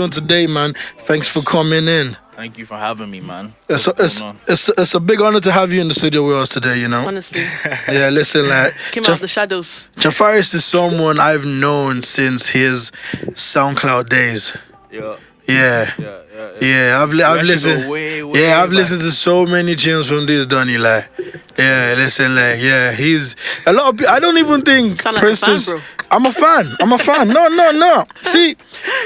doing today, man? Thanks for coming in. Thank you for having me, man. It's a big honor to have you in the studio with us today, you know? Honestly. Yeah, listen, like... Came out of the shadows. Jafaris is someone I've known since his SoundCloud days. Yeah. I've listened. I've listened to so many tunes from this Donny. Like, he's a lot of. I don't even think Sound like Princess. a fan, bro. I'm a fan. No. See,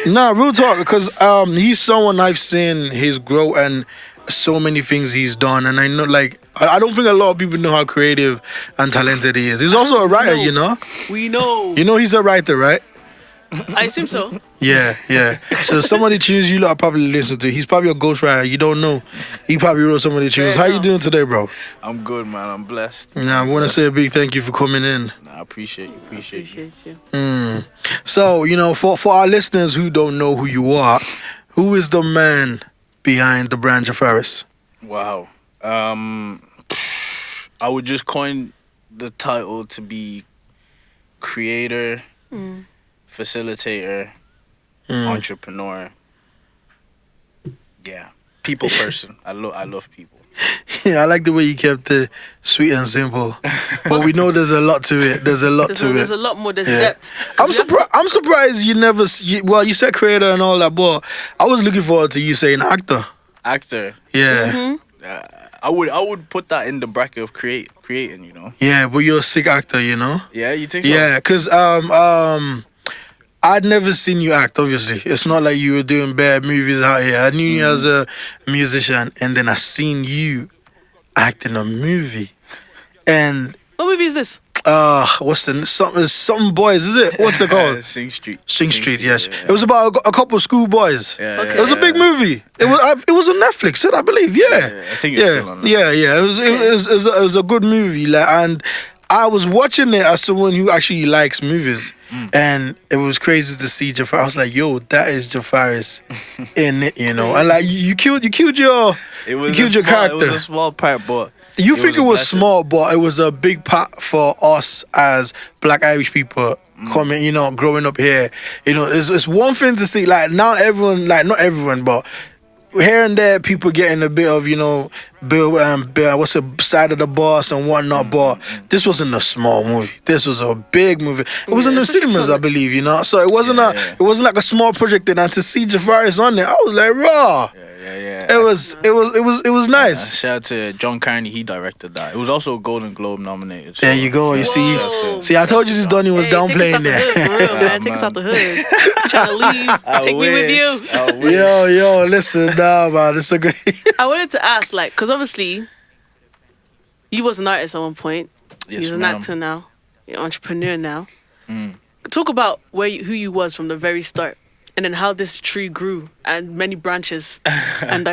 real talk. Because he's someone I've seen his growth and so many things he's done, and I know, like, I don't think a lot of people know how creative and talented he is. He's also a writer, you know. We know. You know he's a writer, right? I assume so. Yeah. So some of the tunes you lot probably listen to. He's probably a ghostwriter. You don't know. He probably wrote some of the tunes. How you doing today, bro? I'm good, man. I'm blessed. I want to say a big thank you for coming in. I appreciate you. Appreciate you. So, you know, for our listeners who don't know who you are, who is the man behind the brand Jafaris? Wow. I would just coin the title to be creator, facilitator, entrepreneur. Yeah, people person. I love people. Yeah, I like the way you kept it sweet and simple. But we know there's a lot to it. There's a lot to it. There's a lot more. There's depth. I'm surprised you never. You said creator and all that, but I was looking forward to you saying actor. Actor. Yeah. I would put that in the bracket of creating. You know. Yeah, but you're a sick actor, you know. Yeah, you think so? Yeah, because I'd never seen you act, obviously. It's not like you were doing bad movies out here. I knew you as a musician, and then I seen you act in a movie. And What movie is this? what's the something boys, is it? What's it called? Sing Street. Sing Street, yes. Yeah. It was about a couple of schoolboys. Yeah, Okay. It was a big movie. It was on Netflix, I believe. Yeah. I think it's still on Netflix. Yeah. It was a good movie, like, and I was watching it as someone who actually likes movies, and it was crazy to see Jafaris. I was like, "Yo, that is Jafaris in it," you know. And like, you killed your character. It was a small part, but you think it was blessing. small, but it was a big part for us as Black Irish people coming, you know, growing up here. You know, it's one thing to see, like, now everyone, like, not everyone, but here and there, people getting a bit of, you know, what's the side of the boss and whatnot. But this wasn't a small movie. This was a big movie. It was in the cinemas, I believe, you know. So it wasn't it wasn't like a small project. And to see Jafaris on there, I was like, raw. Yeah. It was nice. Shout out to John Carney. He directed that. It was also Golden Globe nominated. So There you go. You see, I told you this Donny was downplaying there. Take us out the hood. Trying to leave. Take me with you. Yo, listen, nah, man, it's a great. I wanted to ask, like, because obviously you was an artist at one point. Yes, You're an ma'am. actor now. You're an entrepreneur now. Talk about who you was from the very start, and then how this tree grew and many branches and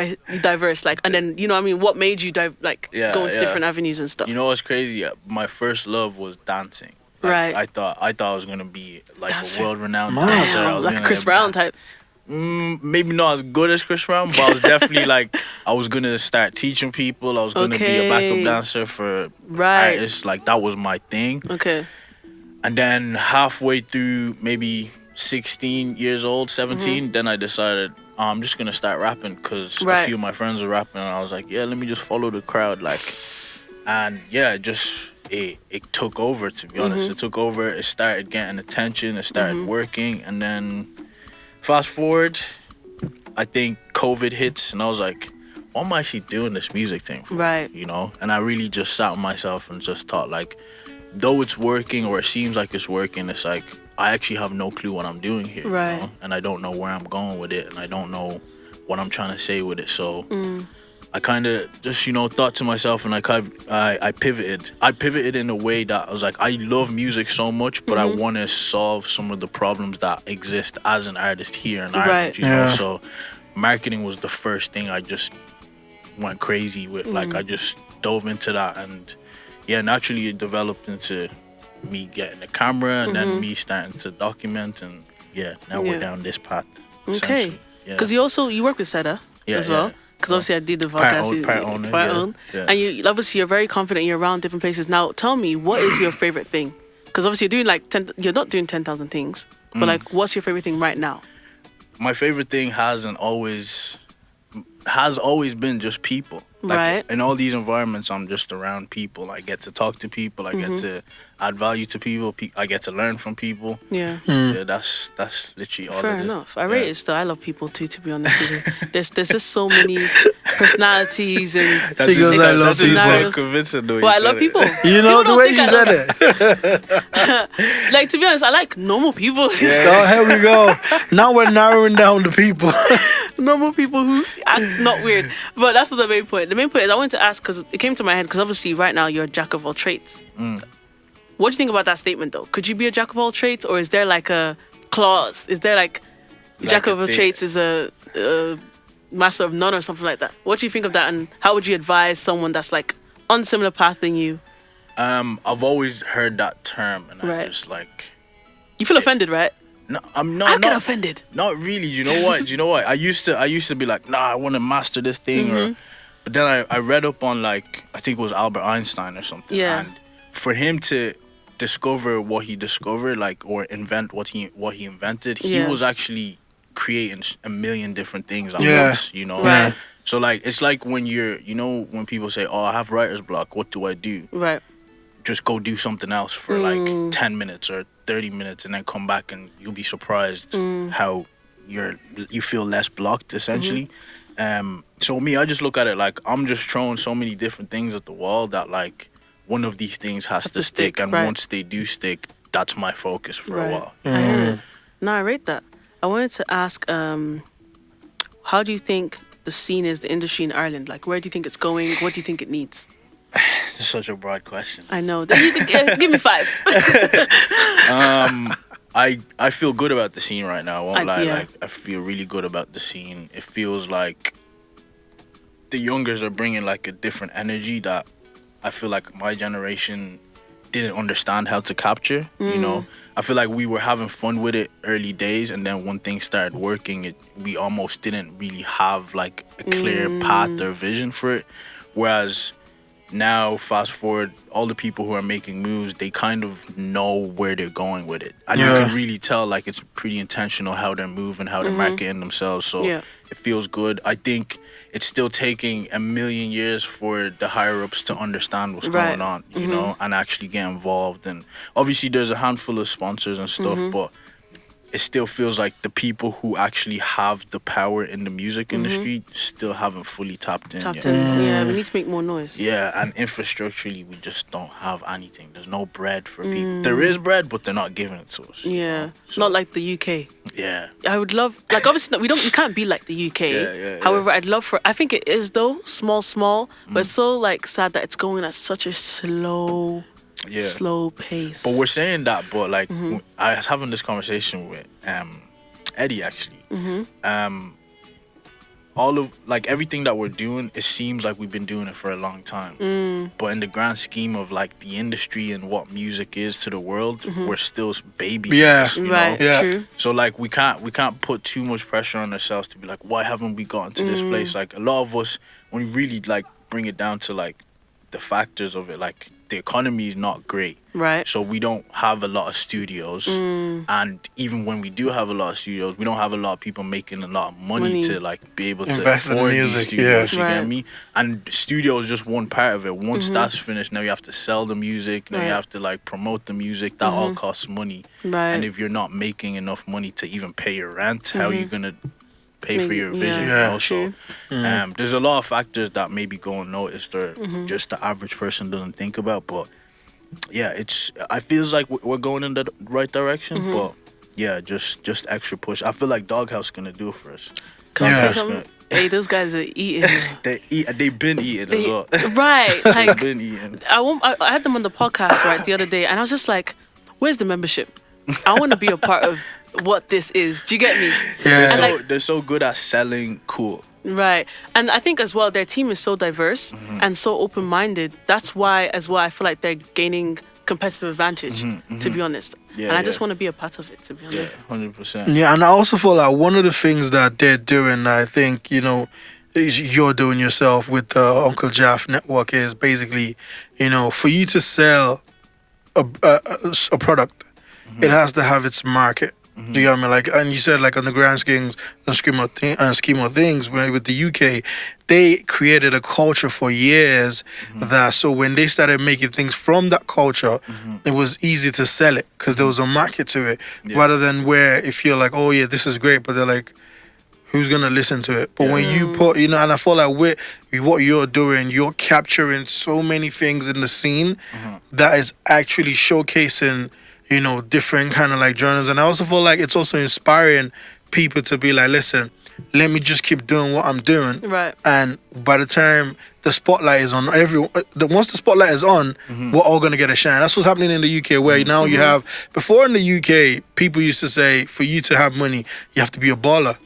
diverse. Like, and then, you know what I mean, what made you go into different avenues and stuff. You know what's crazy? My first love was dancing. Like, Right. I thought I was gonna be like Dancer. a world-renowned Wow. dancer. I was Like a gonna Chris get- Brown type. Maybe not as good as Chris Brown, but I was definitely like, I was gonna start teaching people. I was gonna be a backup Okay. dancer for Right. artists. Like, that was my thing. Okay. And then halfway through, maybe 16 years old, 17, then I decided I'm just gonna start rapping because a Right. few of my friends were rapping, and I was like, yeah, let me just follow the crowd, like, and yeah, it took over. To be honest, it took over. It started getting attention. It started working, and then fast forward, I think COVID hits, and I was like, why am I actually doing this music thing for? Right. You know? And I really just sat with myself and just thought, like, though it's working, or it seems like it's working, it's like, I actually have no clue what I'm doing here. Right. You know? And I don't know where I'm going with it, and I don't know what I'm trying to say with it. So I kind of just, you know, thought to myself, and I pivoted. I pivoted in a way that I was like, I love music so much, but I want to solve some of the problems that exist as an artist here in Ireland. Right. You know? So marketing was the first thing I just went crazy with. Like, I just dove into that, and yeah, naturally it developed into me getting a camera, and then me starting to document, and now we're down this path. Okay. essentially. Yeah. Because you work with Seda as well. Because obviously I did the podcast. Part owner, yeah. And you obviously you're very confident. You're around different places. Now tell me, what is your favorite thing? Because obviously you're doing like you're not doing 10,000 things, but like, what's your favorite thing right now? my favorite thing has always been just people. Like, Right. in all these environments, I'm just around people. I get to talk to people. I get to add value to people. I get to learn from people. Yeah. Yeah, that's literally all Fair it is. enough. I rate it still. I love people too, to be honest with you. There's just so many personalities and She goes, I love people. scenarios. Convincing the way Well, I you love said it. people. You know, People the don't way think she I said love- it. Like, to be honest, I like normal people. Oh, here we go. Now we're narrowing down the people. Normal people who act not weird. But that's not the main point. The main point is I wanted to ask, because it came to my head, because obviously right now you're a jack of all trades. What do you think about that statement, though? Could you be a jack of all trades, or is there like a clause? Is there like jack of all trades is a master of none or something like that? What do you think of that, and how would you advise someone that's like on similar path than you? I've always heard that term, and Right. I just like. You feel offended, right? No, I'm not. I get offended. Not really. Do you know what? Do you know what? I used to be like, nah, I want to master this thing, but then I read up on, like, I think it was Albert Einstein or something. Yeah. And for him to discover what he discovered, like, or invent what he invented, he Yeah. was actually creating a million different things at Yeah. once. You know. Right. So like, it's like when when people say, oh, I have writer's block. What do I do? Right. Just go do something else for like 10 minutes or 30 minutes and then come back, and you'll be surprised how you feel less blocked, essentially. So me, I just look at it like I'm just throwing so many different things at the wall that, like, one of these things has to stick, and right. once they do stick, that's my focus for a while. I hear it. No, I rate that. I wanted to ask, how do you think the scene is, the industry in Ireland? Like, where do you think it's going? What do you think it needs? It's such a broad question. I know. Give me 5. I feel good about the scene right now. I won't lie. Yeah. Like, I feel really good about the scene. It feels like the youngers are bringing like a different energy that I feel like my generation didn't understand how to capture. You know, I feel like we were having fun with it early days, and then when things started working, we almost didn't really have like a clear path or vision for it. Whereas now, fast forward, all the people who are making moves, they kind of know where they're going with it. And you can really tell, like, it's pretty intentional how they're moving, how they're marketing themselves. So it feels good. I think it's still taking a million years for the higher-ups to understand what's going on, you know, and actually get involved. And obviously there's a handful of sponsors and stuff, but it still feels like the people who actually have the power in the music industry still haven't fully tapped in yet. Yeah, we need to make more noise. Yeah, and infrastructurally, we just don't have anything. There's no bread for people. There is bread, but they're not giving it to us. Yeah, So, not like the UK. Yeah. I would love, like, obviously we can't be like the UK. Yeah. However, I'd love for, I think it is though, small, but it's so like sad that it's going at such a slow pace. But we're saying that, but like, I was having this conversation with Eddie, actually. All of, like, everything that we're doing, it seems like we've been doing it for a long time. But in the grand scheme of, like, the industry and what music is to the world, we're still babies. Yeah. You know? Right, true. So, like, we can't put too much pressure on ourselves to be like, why haven't we gotten to this place? Like, a lot of us, when we really, like, bring it down to, like, the factors of it, like, the economy is not great. Right. So we don't have a lot of studios. And even when we do have a lot of studios, we don't have a lot of people making a lot of money to, like, be able to invest in afford music, these studios. You Right. get me? And studio is just one part of it. Once that's finished, now you have to sell the music. Now you have to, like, promote the music. That all costs money. Right. And if you're not making enough money to even pay your rent, how are you gonna pay for your Yeah. vision? Yeah, You know? So there's a lot of factors that maybe go unnoticed or just the average person doesn't think about. But yeah, I feels like we're going in the right direction. But yeah, just extra push. I feel like Doghouse gonna do it for us. Doghouse gonna- Hey, those guys are eating. They've been eating as well. Right. They've Like, been eating. I had them on the podcast, right, the other day, and I was just like, where's the membership? I want to be a part of what this is. Do you get me? Yeah. And They're so good at selling cool. Right. And I think as well, their team is so diverse and so open-minded. That's why, as well, I feel like they're gaining competitive advantage, to be honest. Yeah, and I just want to be a part of it, to be Yeah, honest. 100%. Yeah, and I also feel like one of the things that they're doing, I think, you know, is you're doing yourself with the Uncle Jaff network is basically, you know, for you to sell a product, it has to have its market. Do you get what I mean? Like, and you said like on the grand scheme of things, with the UK, they created a culture for years. That so when they started making things from that culture, it was easy to sell it because there was a market to it, rather than where if you're like, oh yeah, this is great, but they're like, who's gonna listen to it? But when you put, and I feel like with what you're doing, you're capturing so many things in the scene that is actually showcasing, different kind of like genres. And I also feel like it's also inspiring people to be like, listen, let me just keep doing what I'm doing. Right. And by the time the spotlight is on once the spotlight is on, we're all gonna get a shine. That's what's happening in the UK, where now you have, before in the UK, people used to say for you to have money, you have to be a baller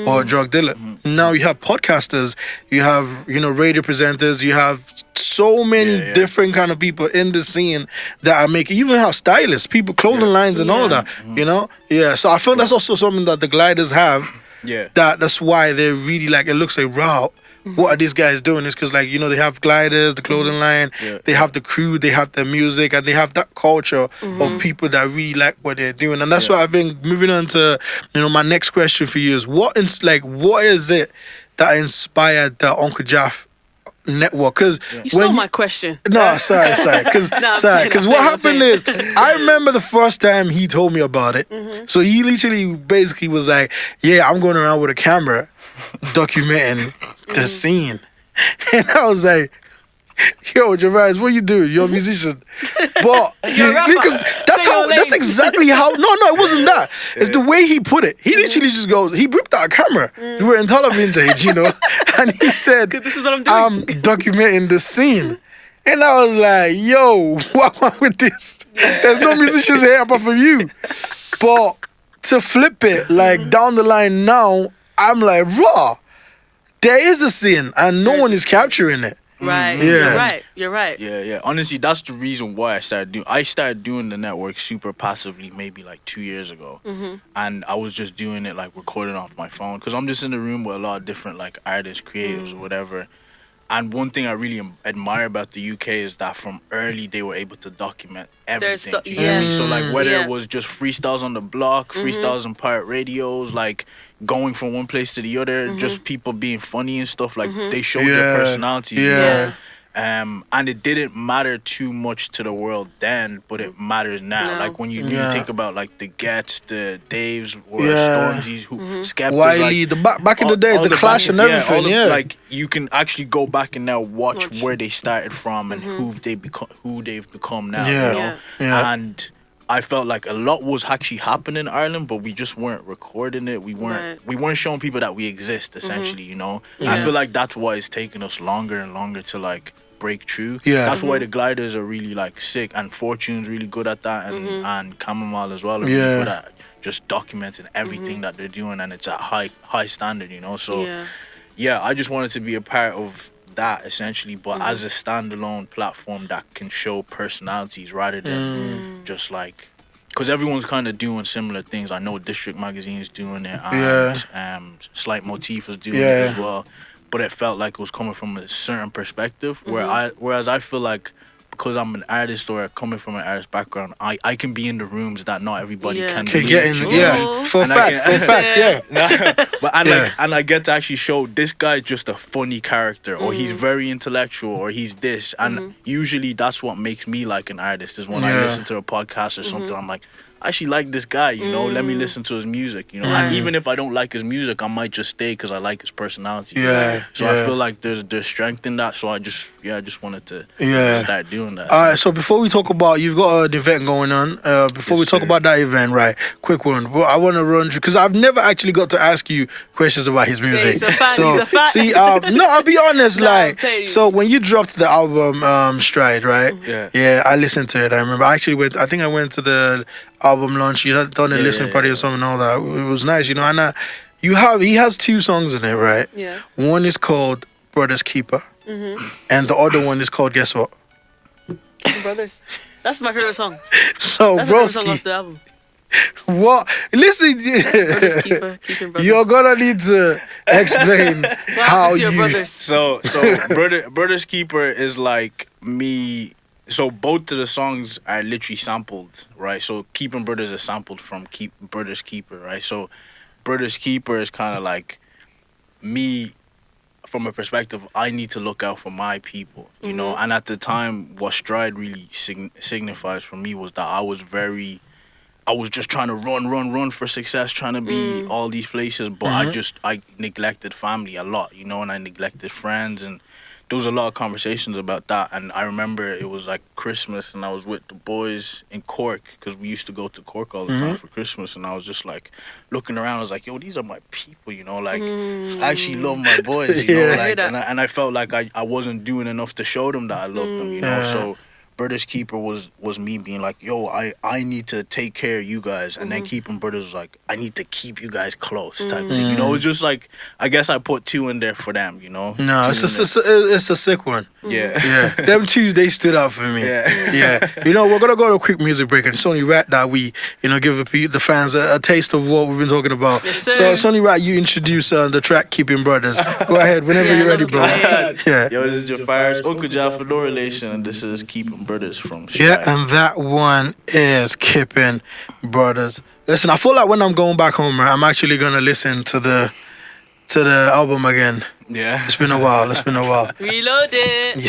or a drug dealer. Now you have podcasters, you have, radio presenters, you have so many different kind of people in the scene that are making, you even have stylists, people, clothing lines and all that, So I feel that's also something that the gliders have. Yeah. That's why they're really like, it looks like, wow, what are these guys doing? It's because, like, they have gliders, the clothing line, they have the crew, they have the music, and they have that culture of people that really like what they're doing. And that's why I think, moving on to, my next question for you is, what is it that inspired the Uncle Jaff network? Because you stole my question. No, sorry, because what happened is, I remember the first time he told me about it. So he literally basically was like, yeah, I'm going around with a camera documenting the scene. And I was like, yo, Jafaris, what you do? You're a musician. But because that's exactly how, no, it wasn't that. It's the way he put it. He literally just goes, he whipped out a camera. We were in Tala Vintage, and he said, this is what I'm doing. I'm documenting the scene. And I was like, yo, what wrong with this? There's no musicians here apart from you. But to flip it, like, down the line now, I'm like, raw. There is a scene, and no one is capturing it. Right. Yeah. You're right. Yeah. Honestly, that's the reason why I started doing the network super passively maybe like 2 years ago. And I was just doing it like recording off my phone because I'm just in the room with a lot of different like artists, creatives, or whatever. And one thing I really admire about the UK is that from early they were able to document everything. You get me? So like whether it was just freestyles on the block, freestyles on pirate radios, like going from one place to the other, just people being funny and stuff, like they showed their personality. And it didn't matter too much to the world then, but it matters now. Like when you think about like the Gets, the Daves, or Stormzy's, Skepta's, Wiley, like, back in the days, the Clash and everything. Like you can actually go back and now watch where they started from and who they've become now. And I felt like a lot was actually happening in Ireland, but we just weren't recording it. We weren't showing people that we exist, essentially, And I feel like that's why it's taking us longer and longer to like break through. That's why the gliders are really like sick, and Fortune's really good at that, and Chamomile as well are really good at just documenting everything that they're doing, and it's at high standard, So I just wanted to be a part of that essentially, but as a standalone platform that can show personalities rather than just like, because everyone's kind of doing similar things. I know District Magazine's doing it, and Slight Motif is doing it as well. But it felt like it was coming from a certain perspective, whereas I feel like because I'm an artist or coming from an artist background, I can be in the rooms that not everybody can be get in. For fact, But and I get to actually show this guy's just a funny character, or he's very intellectual, or he's this, and usually that's what makes me like an artist is when I listen to a podcast or something. I'm like, I actually like this guy, let me listen to his music, and even if I don't like his music, I might just stay because I like his personality. So I feel like there's strength in that, so I just wanted to start doing that. All right, so before we talk about, you've got an event going on, before we talk about that event, right, quick one, well, I want to run through, because I've never actually got to ask you questions about his music. He's a fan. See, no, I'll be honest, so when you dropped the album Stride, right, I listened to it. I remember I think I went to the album launch. You had done a listening party or something, all that. It was nice, and he has 2 songs in it, right? One is called Brother's Keeper, and the other one is called, guess what? Brothers. That's my favorite song. So, that's my favorite song off the album. What? Listen, you're gonna need to explain how you. Brothers? So Brother's Keeper is like me So both of the songs are literally sampled, right? So Keeping Brothers is sampled from Brothers Keeper, right? So Brothers Keeper is kind of like me from a perspective. I need to look out for my people, you know. And at the time, what Stride really signifies for me was that I was just trying to run for success, trying to be all these places, but I neglected family a lot, you know, and I neglected friends, and there was a lot of conversations about that. And I remember it was like Christmas, and I was with the boys in Cork, because we used to go to Cork all the time for Christmas, and I was just like looking around. I was like, yo, these are my people, you know, like I actually love my boys, you know, like, and I felt like I wasn't doing enough to show them that I love them, you know. So Brothers Keeper was me being like, yo, I need to take care of you guys, and then Keeping Brothers was like, I need to keep you guys close type thing, you know. It's just like, I guess I put two in there for them, you know. No, it's a sick one. Yeah. Them two, they stood out for me. Yeah. You know, we're gonna go to a quick music break, and it's only right that we, you know, give the fans a taste of what we've been talking about. Yes, so it's only right you introduce the track Keeping Brothers. Go ahead, whenever you're ready, bro. Yeah. Yo, this is Jafaris, Uncle Jaffa, no relation, and this is Keeping Brothers from Stride. Yeah, and that one is Keeping Brothers. Listen, I feel like when I'm going back home, right, I'm actually gonna listen to the album again. Yeah. It's been a while. Reloaded.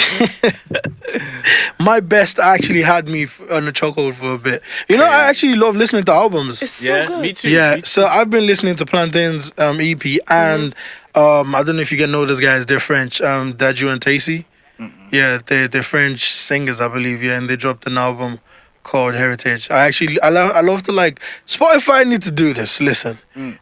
My best actually had me on the chokehold for a bit. You know, I actually love listening to albums. It's so good. Me too. Yeah, me too. so I've been listening to Plantain's EP, and I don't know if you can know those guys. They're French. Dadju and Tacy. Yeah, they're French singers, I believe. Yeah, and they dropped an album called Heritage. I love to, like, Spotify need to do this. Listen,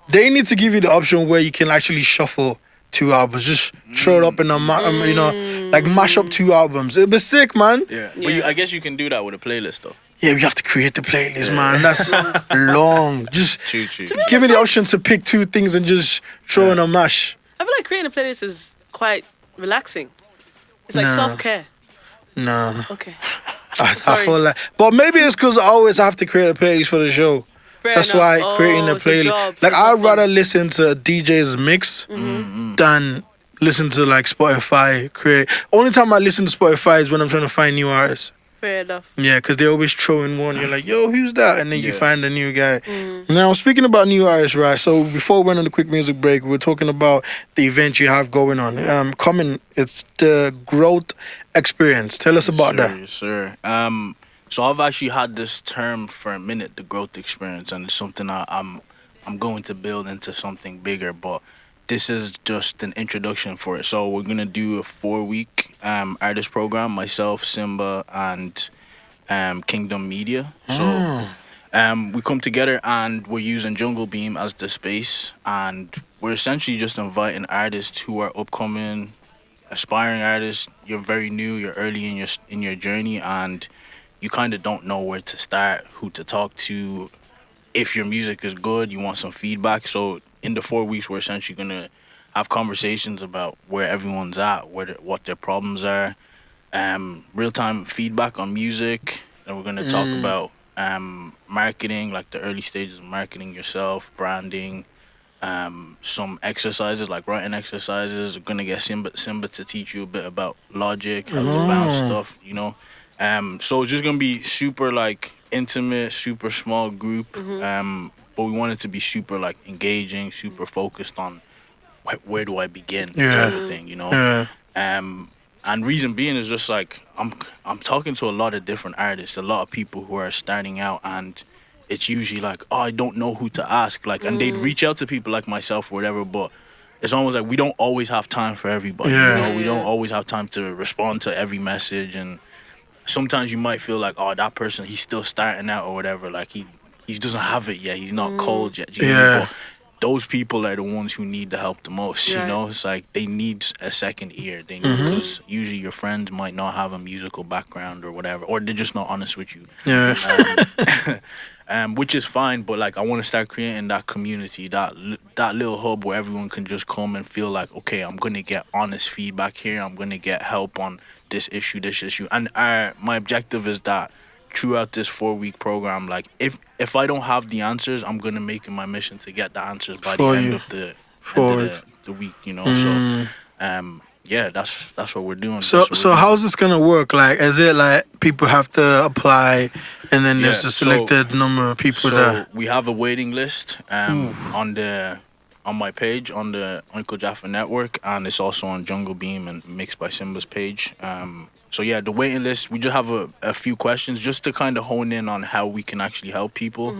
they need to give you the option where you can actually shuffle two albums. Just throw it up in you know, like mash up two albums. It'd be sick, man. Yeah, but I guess you can do that with a playlist though. Yeah, we have to create the playlist, man. That's long. Just True. give me the option to pick two things and just throw in a mash. I feel like creating a playlist is quite relaxing. It's like Nah. self-care. Nah. Okay. I Sorry. feel like, but maybe it's because I always have to create a playlist for the show. Fair That's enough. why creating a it's a playlist. job. Like, It's I'd not rather fun. listen to DJ's mix than listen to, like, Spotify create. Only time I listen to Spotify is when I'm trying to find new artists. Fair enough. Yeah, because they always throw in one. You're like, yo, who's that? And then you Yeah. find a new guy. Now, speaking about new artists, right? So before we went on the quick music break, we're talking about the event you have going on. It's the Growth Experience. Tell us about that. Yes, sir. So I've actually had this term for a minute, the Growth Experience, and it's something I'm going to build into something bigger, but this is just an introduction for it. So we're gonna do a 4-week artist program, myself, Simba, and Kingdom Media. So we come together and we're using Jungle Beam as the space, and we're essentially just inviting artists who are upcoming, aspiring artists. You're very new, you're early in your journey, and you kind of don't know where to start, who to talk to. If your music is good, you want some feedback. So in the 4 weeks, we're essentially gonna have conversations about where everyone's at, what their problems are, real-time feedback on music. And we're gonna talk about marketing, like the early stages of marketing yourself, branding, some exercises like writing exercises. We're gonna get Simba to teach you a bit about logic, how to bounce stuff, you know. So it's just gonna be super, like, intimate, super small group. But we want it to be super, like, engaging, super focused on where do I begin, type of thing, you know. And reason being is just like I'm talking to a lot of different artists, a lot of people who are starting out, and it's usually like, oh, I don't know who to ask, like, and they'd reach out to people like myself or whatever, but it's almost like we don't always have time for everybody. Yeah. You know, we don't always have time to respond to every message, and sometimes you might feel like, oh, that person, he's still starting out or whatever, like he doesn't have it yet, he's not cold yet. You know? But those people are the ones who need the help the most. You know, it's like they need a second ear. They need, because usually your friends might not have a musical background or whatever, or they're just not honest with you. Which is fine, but, like, I want to start creating that community, that little hub where everyone can just come and feel like, okay, I'm gonna get honest feedback here. I'm gonna get help on this issue, and my objective is that throughout this 4-week program, like, if I don't have the answers, I'm gonna make it my mission to get the answers by the end of the week, you know. So yeah, that's what we're doing. So That's what we're doing. how's this gonna work? Like, is it like people have to apply, and then there's Yeah, a selected number of people there? we have a waiting list on my page on the Uncle Jaffa Network, and it's also on Jungle Beam and Mixed by Simba's page. So yeah, the waiting list. We just have a few questions just to kind of hone in on how we can actually help people,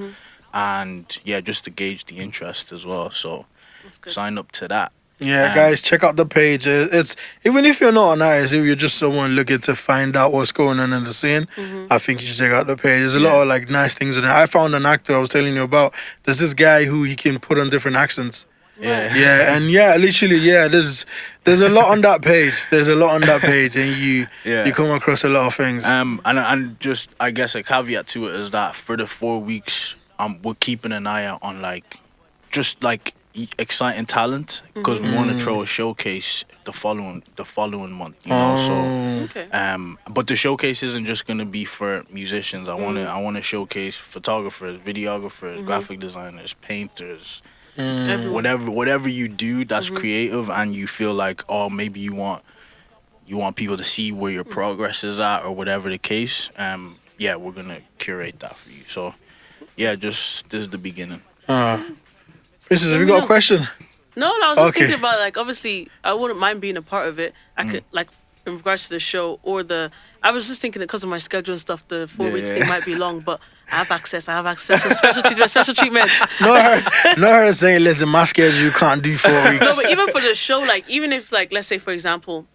and yeah, just to gauge the interest as well. So sign up to that. Yeah, guys, check out the page. It's even if you're not an artist, if you're just someone looking to find out what's going on in the scene, I think you should check out the page. There's a lot of like nice things in there. I found an actor I was telling you about. There's this guy who he can put on different accents. Yeah, and literally, there's a lot on that page. There's a lot on that page, and you come across a lot of things. And just I guess a caveat to it is that for the 4 weeks, we're keeping an eye out on just exciting talent, because we want to throw a showcase the following month. You know, but the showcase isn't just gonna be for musicians. I want to showcase photographers, videographers, graphic designers, painters. Whatever you do that's creative, and you feel like, oh, maybe you want people to see where your progress is at, or whatever the case. We're gonna curate that for you. So this is the beginning. Princess, have you got a question? No, I was just thinking about, like, obviously I wouldn't mind being a part of it. I could, like, in regards to the show or I was just thinking that because of my schedule and stuff, the 4 weeks thing might be long, but I have access to special treatment. Not her saying, listen, my schedule, you can't do 4 weeks. No, but even for the show, like, even if, like, let's say, for example,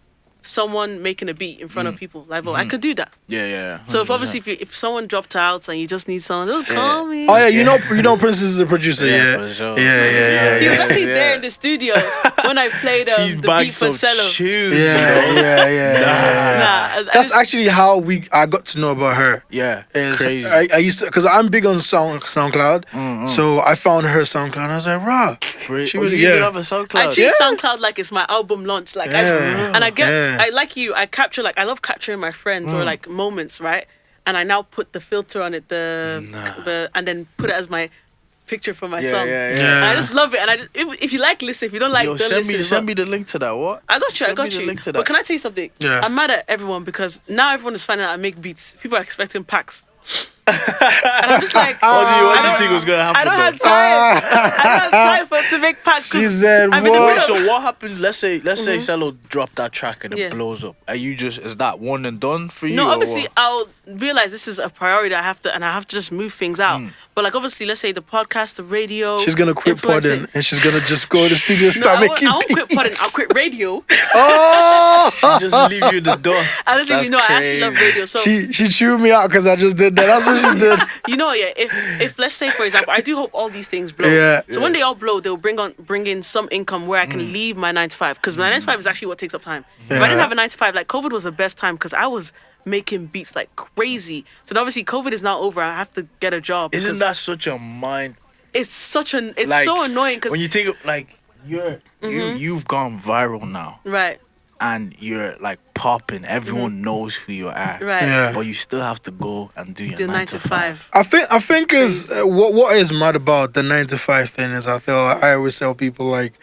someone making a beat in front of people, like, I could do that. Yeah. So if someone dropped out and you just need someone, just call me. Oh yeah, you know Princess is a producer. For sure. Yeah. He was actually there in the studio when I played the beat for Cello. Yeah. That's actually how I got to know about her. Yeah, crazy. I used to, because I'm big on SoundCloud, so I found her SoundCloud and I was like, rah. She really have a SoundCloud. I treat SoundCloud like it's my album launch, like, I like you. I capture, like, I love capturing my friends or like moments, right? And I now put the filter on it, and then put it as my picture for my song. And I just love it. And if you like, listen. If you don't like, don't listen. Send me the link to that. What? I got you. The link to that. But can I tell you something? Yeah. I'm mad at everyone because now everyone is finding out I make beats. People are expecting packs. And I'm just like, what do you think was gonna happen? I don't have time. I don't have time to make packs. She said, "What?" So what happens? Let's say Cello dropped that track and it blows up. Are you is that one and done for you? No, obviously I'll realize this is a priority. I have to just move things out. But like, obviously, let's say the podcast, the radio. She's gonna quit podding and she's gonna just go to the studio and start making. I won't quit podding. I'll quit radio. She just leave you in the dust. I just leave you know. I actually love radio. So she threw me out because I just did that. That's what she did. You know, if let's say, for example, I do hope all these things blow. So when they all blow, they'll bring in some income where I can leave my 9 to 5, because my 9 to 5 is actually what takes up time. If I didn't have a 9 to 5, like, COVID was the best time because I was making beats like crazy. So then obviously COVID is now over. I have to get a job. Isn't that such a mind? It's so annoying because when you think of, like, you've gone viral now, right? And you're like popping. Everyone knows who you are, right? But you still have to go and do your 9 to 5. I think is what is mad about the 9 to 5 thing is I always tell people, like,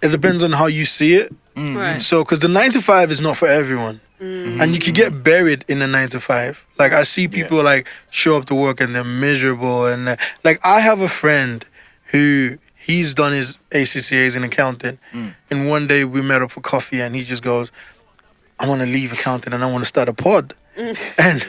it depends on how you see it. Right. So because the 9 to 5 is not for everyone. And you can get buried in a 9 to 5. Like, I see people like show up to work and they're miserable, and like, I have a friend who he's done his ACCAs in accounting, and one day we met up for coffee and he just goes, I want to leave accounting and I want to start a pod. And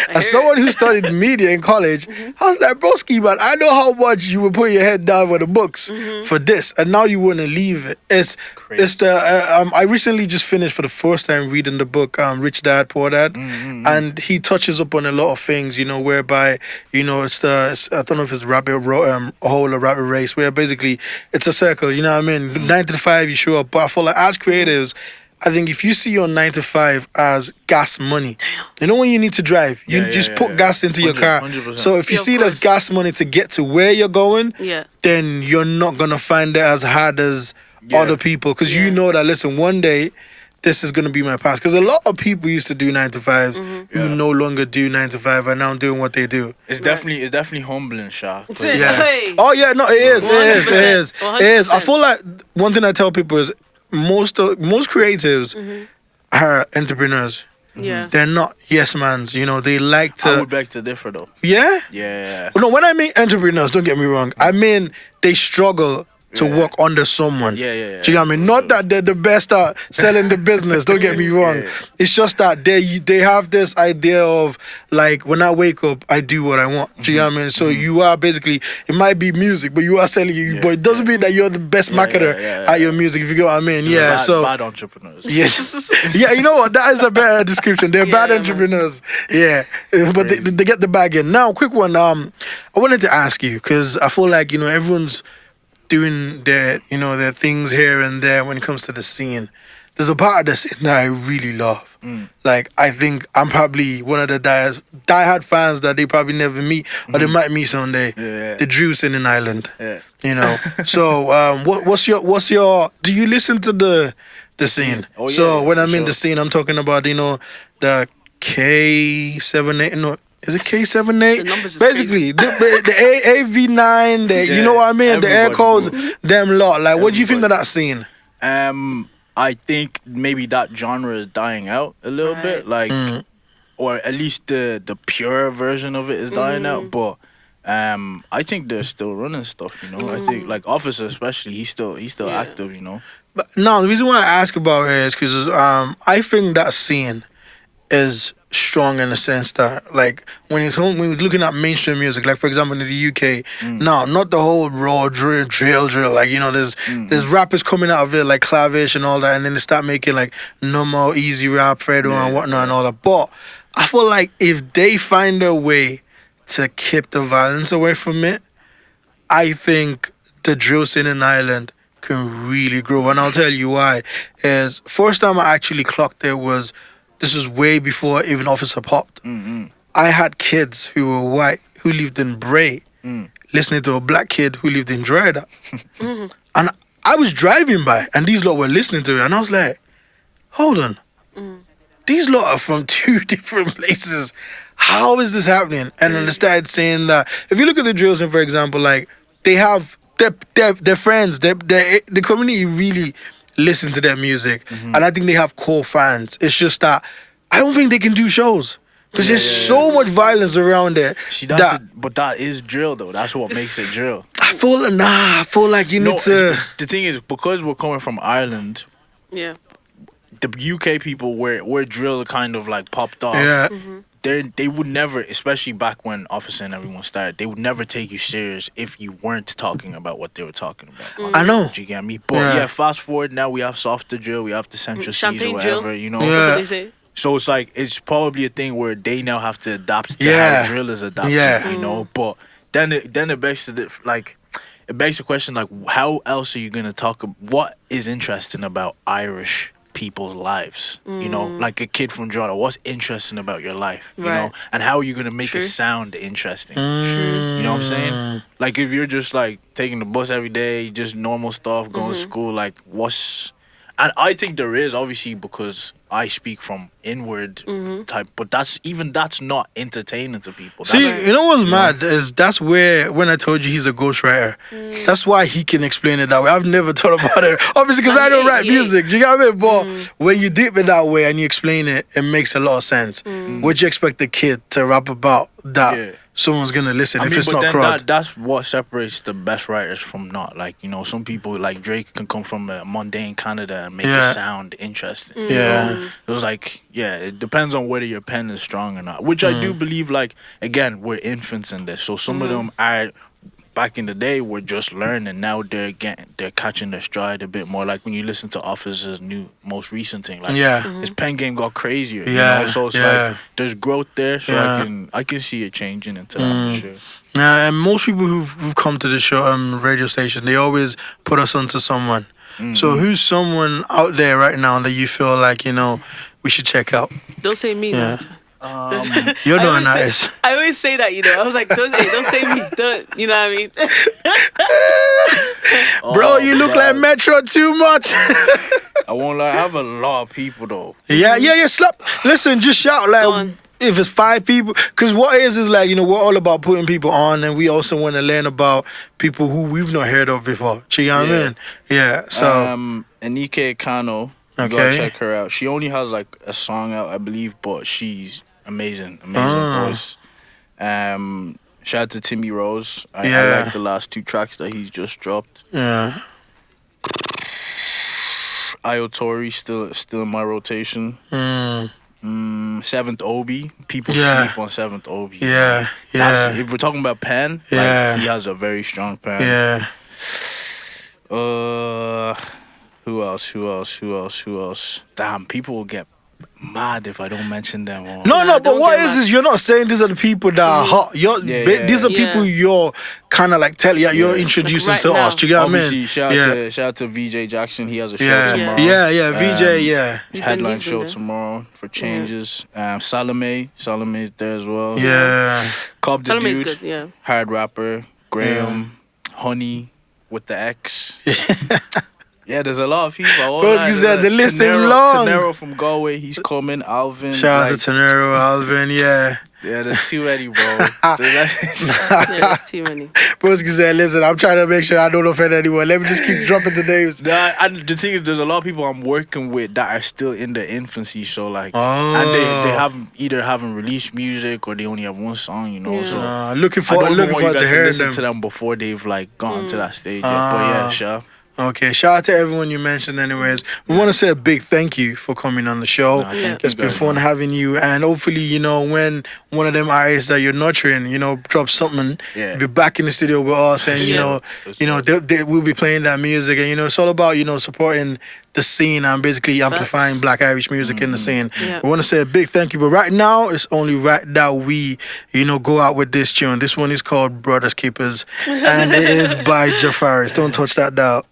as someone who studied media in college, I was like, broski, man, I know how much you would put your head down with the books for this, and now you want to leave it. It's I recently just finished for the first time reading the book Rich Dad Poor Dad, and he touches up on a lot of things, whereby I don't know if it's rabbit hole or rabbit race, where basically it's a circle. You know what I mean? 9 to 5, you show up, but I feel like as creatives, I think if you see your 9 to 5 as gas money, when you need to drive, you just put gas into your car. 100%. So if you see it as gas money to get to where you're going, then you're not going to find it as hard as other people, because you know that, listen, one day this is going to be my past. Because a lot of people used to do 9 to 5s who no longer do 9 to 5 and now doing what they do. It's definitely humbling, Sha. Yeah. Oh yeah, no, it is. I feel like one thing I tell people is, most creatives are entrepreneurs. Yeah. They're not yes mans. You know, they like to. I would beg to differ though. Yeah. Yeah. No, when I mean entrepreneurs, don't get me wrong. I mean they struggle to Yeah. work under someone. Yeah. Do you know what I mean? Not that they're the best at selling the business. Don't get me wrong. Yeah. It's just that they have this idea of like, when I wake up, I do what I want. Do you know what I mean? So you are basically, it might be music, but you are selling it. But it doesn't mean that you're the best marketer at your music. If you get what I mean? Yeah. So bad entrepreneurs. yes. Yeah, you know what? That is a better description. They're bad man. entrepreneurs. Yeah. But they get the bag in. Now, quick one. I wanted to ask you, because I feel like, you know, everyone's doing their things here and there when it comes to the scene. There's a part of the scene that I really love. Like, I think I'm probably one of the diehard fans that they probably never meet, or they might meet someday. Yeah. The Drews in Ireland. Yeah. You know. So what's your do you listen to the scene? Oh, So yeah, when I for mean sure. the scene, I'm talking about, you know, the K78, no, is it K78? The numbers is Basically, the AV9, you know what I mean? The air everybody, codes, bro. them lot. Like, what do you think of Everybody. that scene? I think maybe that genre is dying out a little bit, like, or at least the pure version of it is dying out. But I think they're still running stuff. You know, I think like Officer especially, he's still active. You know. But no, the reason why I ask about it is because I think that scene is strong in the sense that, like, when we're looking at mainstream music, like for example in the UK, no, not the whole raw drill, like, you know, there's rappers coming out of it like Clavish and all that, and then they start making like normal easy rap, Fredo and whatnot and all that. But I feel like if they find a way to keep the violence away from it, I think the drill scene in Ireland can really grow. And I'll tell you why. Is first time I actually clocked it was, this was way before even Officer popped. I had kids who were white who lived in Bray listening to a black kid who lived in Drogheda. And I was driving by and these lot were listening to it, and I was like, hold on. These lot are from two different places. How is this happening? And then they started saying that if you look at the drill scene, for example, like, they have their friends, the community really listen to their music, and I think they have core fans. It's just that I don't think they can do shows because there's so much violence around there. See, but that is drill though. That's what makes it drill. I feel like you need to. The thing is, because we're coming from Ireland, Yeah. the UK people where drill kind of like popped off. Yeah. They would never, especially back when Officer and everyone started, they would never take you serious if you weren't talking about what they were talking about. I know. Do you get me? But yeah, fast forward, now we have softer drill, we have the Central Seas or Champagne whatever, drill. you know. Yeah. That's what they say. So it's like, it's probably a thing where they now have to adapt to Yeah. how drill is adapted, Yeah. you know. But then it begs it begs the question, like, how else are you gonna talk? What is interesting about Irish people's lives? You know, like a kid from Jordan, what's interesting about your life? You know, Right. and how are you gonna make True. it sound interesting? Mm. You know what I'm saying? Like, if you're just like taking the bus every day, just normal stuff, going to school, like, what's... And I think there is, obviously, because I speak from inward type, but that's not entertaining to people. See, That's, you know what's mad is that's where, when I told you he's a ghostwriter, that's why he can explain it that way. I've never thought about it, obviously, because I don't write music. Do you get what I mean? But when you dip it that way and you explain it, it makes a lot of sense. Would you expect the kid to rap about that? Yeah. Someone's gonna listen if it's but not then crowd. that's what separates the best writers from not. Like, you know, some people like Drake can come from a mundane Canada and make it sound interesting. you Yeah. know? It was like, yeah, it depends on whether your pen is strong or not. Which I do believe, like, again, we're infants in this. So some of them are, back in the day, were just learning. Now they're catching their stride a bit more. Like when you listen to Officer's most recent thing, like his pen game got crazier. You know? So it's like there's growth there. So I can see it changing into that for sure. Yeah, and most people who've come to the show, radio station, they always put us onto someone. So who's someone out there right now that you feel like, you know, we should check out? Don't say me, Yeah. man. You're I doing always nice. I always say that, you know. I was like, don't say me. Don't, you know what I mean? Bro, you look like Metro too much. I won't lie, I have a lot of people though. Yeah. Slap. Listen, just shout Go like. on. if it's 5 people, because what is like, you know, we're all about putting people on, and we also want to learn about people who we've not heard of before. You know what I mean? Yeah. So Anike Kano, you gotta check her out. She only has like a song out, I believe, but she's amazing voice. Shout out to Timmy Rose. I like the last 2 tracks that he's just dropped. Yeah. Ayo Tori still in my rotation. Seventh Obi. People sleep on Seventh Obi. Yeah. If we're talking about pen, like, he has a very strong pen. Yeah. Who else? Damn, people will get mad if I don't mention them. No, but what is you're not saying these are the people that are hot. These are people you're kind of like you're introducing like to right us. Do you get what I mean? Obviously, shout out to VJ Jackson. He has a show tomorrow. VJ, Headline show tomorrow for Changes. Salome is there as well. Yeah. Cobb the Salome's Dude, good, yeah. hard rapper. Graham, Honey with the X. Yeah, there's a lot of people. The list is long. Tenero from Galway, he's coming. Alvin. Shout out to Tenero, Alvin, yeah. Yeah, there's too many, bro. There's too many. Broski said, listen, I'm trying to make sure I don't offend anyone. Let me just keep dropping the names. And the thing is, there's a lot of people I'm working with that are still in their infancy. So, like, and they haven't released music or they only have one song, you know. Yeah. So, looking forward to hearing listen them. to them before they've, like, gotten to that stage. But yeah, sure. Okay, shout out to everyone you mentioned anyways. We want to say a big thank you for coming on the show. It's been fun having you, and hopefully, you know, when one of them artists that you're nurturing, you know, drops something, be back in the studio with us, and you know, we'll be playing that music, and you know, it's all about, you know, supporting the scene and basically amplifying Black Irish music in the scene. Yeah. We want to say a big thank you, but right now it's only right that we, you know, go out with this tune. This one is called Brothers Keepers, and it is by Jafaris. Don't touch that dial.